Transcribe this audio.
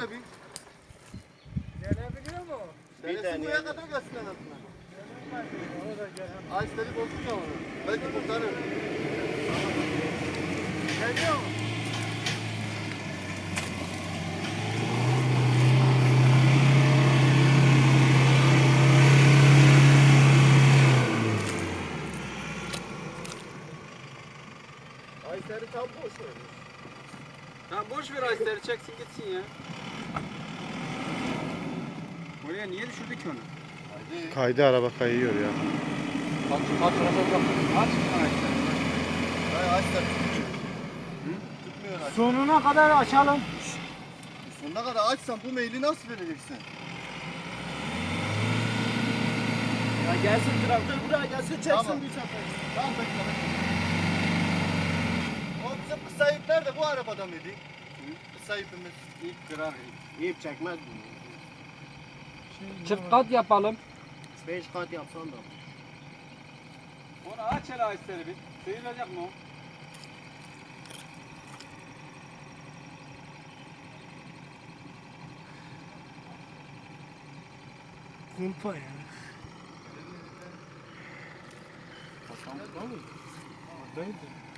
Tabii. Gelebiliyor mu? Denesin buraya kadar gelsin en azından. Ağaçları bozmuyor onu. Belki kurtarır. Geliyor mu? Ağaçları tam boş ver. Tamam boş ver ağaçları çeksin gitsin ya. Oraya niye düşürdük ki onu? Hadi. Kaydı, araba kayıyor ya. Aç ağaçları. Hayır ağaçlar tutmuyor. Tutmuyor ağaç. Sonuna kadar açalım. Sonuna kadar açsan bu meyli nasıl vereceksin? Ya gelsin traktör buraya gelsin çeksin Tamam. bir sefer. Tamam bekle. O bizim kısa ip nerede? Bu arabada mıydı? Kısa ipimiz. İp kırar. İp çekmez mi? Çift kat yapalım. 5 kat yapsan da. Onu aç hele ağaçları bir. Sıyıracak mı o? Kumpa ya. Tamam. Oradaydı.